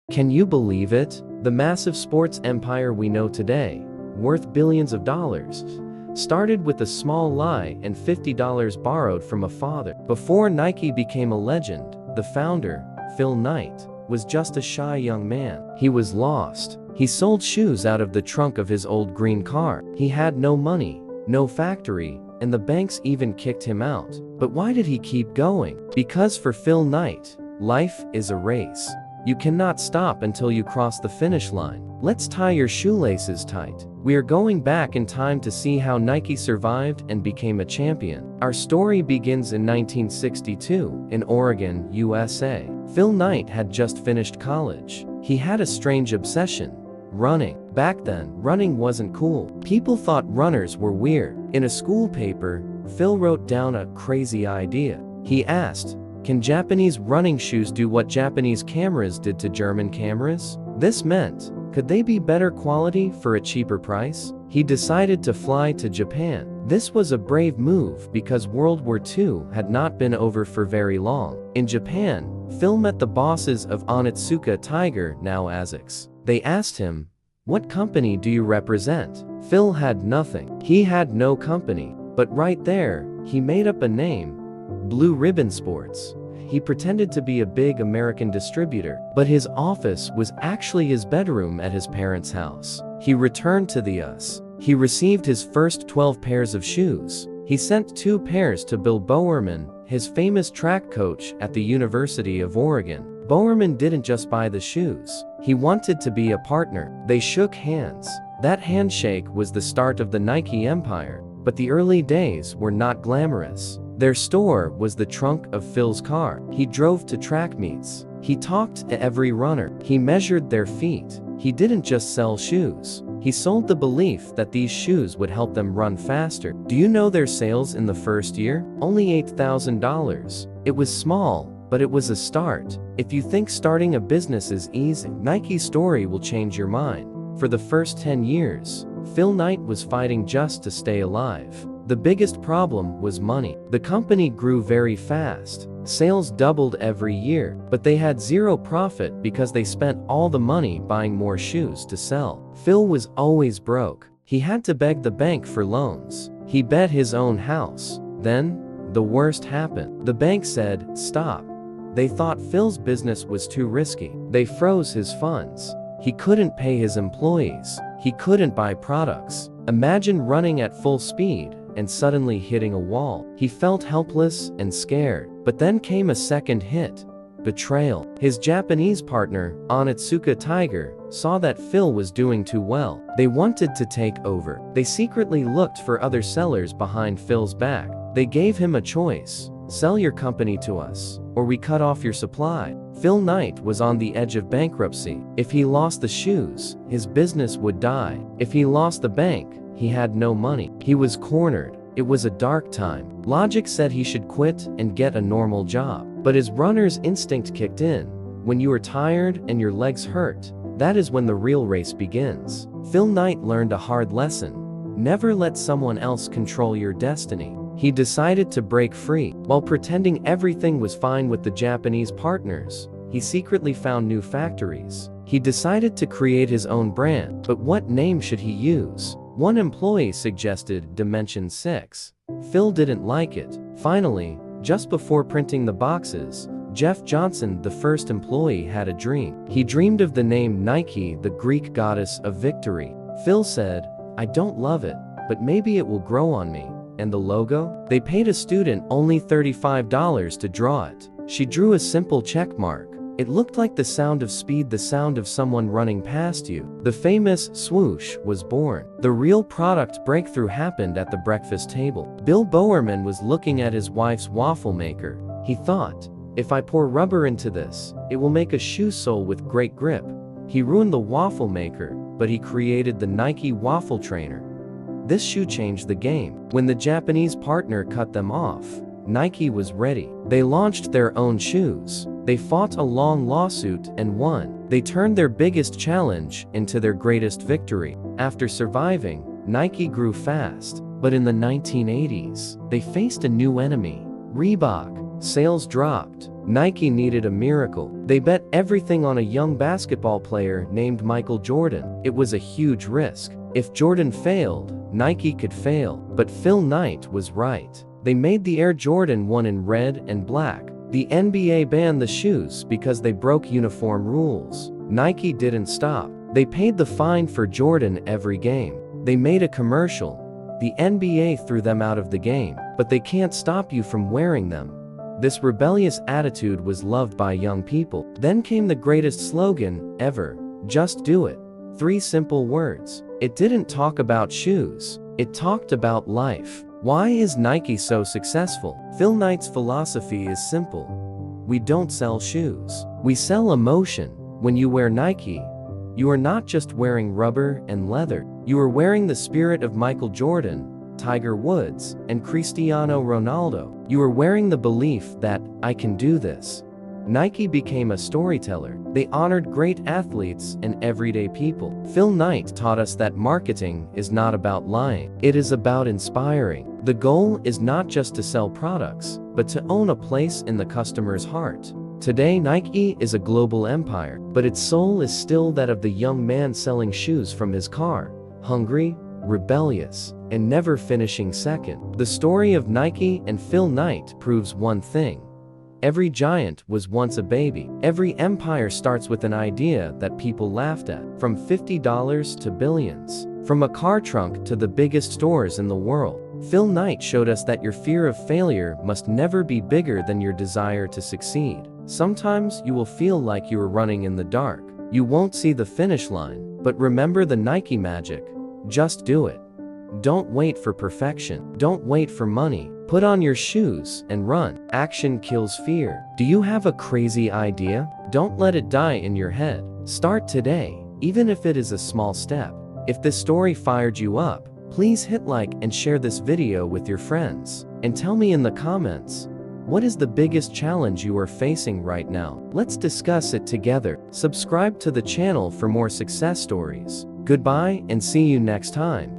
Can you believe it? The massive sports empire we know today, worth billions of dollars, started with a small lie and $50 borrowed from a father. Before Nike became a legend, the founder, Phil Knight, was just a shy young man. He was lost. He sold shoes out of the trunk of his old green car. He had no money, no factory, and the banks even kicked him out. But why did he keep going? Because for Phil Knight, life is a race. You cannot stop until you cross the finish line. Let's tie your shoelaces tight. We are going back in time to see how Nike survived and became a champion. Our story begins in 1962 in Oregon, USA. Phil Knight had just finished college. He had a strange obsession: running. Back then, running wasn't cool. People thought runners were weird. In a school paper, Phil wrote down a crazy idea. He asked, "Can Japanese running shoes do what Japanese cameras did to German cameras?" This meant, could they be better quality for a cheaper price? He decided to fly to Japan. This was a brave move because World War II had not been over for very long. In Japan, Phil met the bosses of Onitsuka Tiger, now ASICS. They asked him, "What company do you represent?" Phil had nothing. He had no company. But right there, he made up a name: Blue Ribbon Sports. He pretended to be a big American distributor, but his office was actually his bedroom at his parents' house. He returned to the US. He received his first 12 pairs of shoes. He sent 2 pairs to Bill Bowerman, his famous track coach at the University of Oregon. Bowerman didn't just buy the shoes. He wanted to be a partner. They shook hands. That handshake was the start of the Nike empire. But the early days were not glamorous. Their store was the trunk of Phil's car. He drove to track meets. He talked to every runner. He measured their feet. He didn't just sell shoes. He sold the belief that these shoes would help them run faster. Do you know their sales in the first year? Only $8,000. It was small, but it was a start. If you think starting a business is easy, Nike's story will change your mind. For the first 10 years, Phil Knight was fighting just to stay alive. The biggest problem was money. The company grew very fast. Sales doubled every year, but they had zero profit because they spent all the money buying more shoes to sell. Phil was always broke. He had to beg the bank for loans. He bet his own house. Then, the worst happened. The bank said, "Stop." They thought Phil's business was too risky. They froze his funds. He couldn't pay his employees. He couldn't buy products. Imagine running at full speed and suddenly hitting a wall. He felt helpless and scared. But then came a second hit: betrayal. His Japanese partner, Onitsuka Tiger, saw that Phil was doing too well. They wanted to take over. They secretly looked for other sellers behind Phil's back. They gave him a choice: sell your company to us, or we cut off your supply. Phil Knight was on the edge of bankruptcy. If he lost the shoes, his business would die. If he lost the bank, he had no money. He was cornered. It was a dark time. Logic said he should quit and get a normal job. But his runner's instinct kicked in. When you are tired and your legs hurt, that is when the real race begins. Phil Knight learned a hard lesson: never let someone else control your destiny. He decided to break free. While pretending everything was fine with the Japanese partners, he secretly found new factories. He decided to create his own brand. But what name should he use? One employee suggested Dimension 6. Phil didn't like it. Finally, just before printing the boxes, Jeff Johnson, the first employee, had a dream. He dreamed of the name Nike, the Greek goddess of victory. Phil said, "I don't love it, but maybe it will grow on me." And the logo? They paid a student only $35 to draw it. She drew a simple check mark. It looked like the sound of speed, the sound of someone running past you. The famous Swoosh was born. The real product breakthrough happened at the breakfast table. Bill Bowerman was looking at his wife's waffle maker. He thought, "If I pour rubber into this, it will make a shoe sole with great grip." He ruined the waffle maker, but he created the Nike waffle trainer. This shoe changed the game. When the Japanese partner cut them off, Nike was ready. They launched their own shoes. They fought a long lawsuit and won. They turned their biggest challenge into their greatest victory. After surviving, Nike grew fast. But in the 1980s, they faced a new enemy: Reebok. Sales dropped. Nike needed a miracle. They bet everything on a young basketball player named Michael Jordan. It was a huge risk. If Jordan failed, Nike could fail. But Phil Knight was right. They made the Air Jordan 1 in red and black. The NBA banned the shoes because they broke uniform rules. Nike didn't stop. They paid the fine for Jordan every game. They made a commercial. The NBA threw them out of the game, but they can't stop you from wearing them. This rebellious attitude was loved by young people. Then came the greatest slogan ever, just do it. 3 simple words. It didn't talk about shoes. It talked about life. Why is Nike so successful? Phil Knight's philosophy is simple. We don't sell shoes. We sell emotion. When you wear Nike, you are not just wearing rubber and leather. You are wearing the spirit of Michael Jordan, Tiger Woods, and Cristiano Ronaldo. You are wearing the belief that, I can do this. Nike became a storyteller. They honored great athletes and everyday people. Phil Knight taught us that marketing is not about lying. It is about inspiring. The goal is not just to sell products, but to own a place in the customer's heart. Today, Nike is a global empire, but its soul is still that of the young man selling shoes from his car, hungry, rebellious, and never finishing second. The story of Nike and Phil Knight proves one thing. Every giant was once a baby. Every empire starts with an idea that people laughed at. From $50 to billions. From a car trunk to the biggest stores in the world. Phil Knight showed us that your fear of failure must never be bigger than your desire to succeed. Sometimes you will feel like you are running in the dark. You won't see the finish line. But remember the Nike magic. Just do it. Don't wait for perfection. Don't wait for money. Put on your shoes and run. Action kills fear. Do you have a crazy idea? Don't let it die in your head. Start today, even if it is a small step. If this story fired you up, please hit like and share this video with your friends. And tell me in the comments, what is the biggest challenge you are facing right now? Let's discuss it together. Subscribe to the channel for more success stories. Goodbye and see you next time.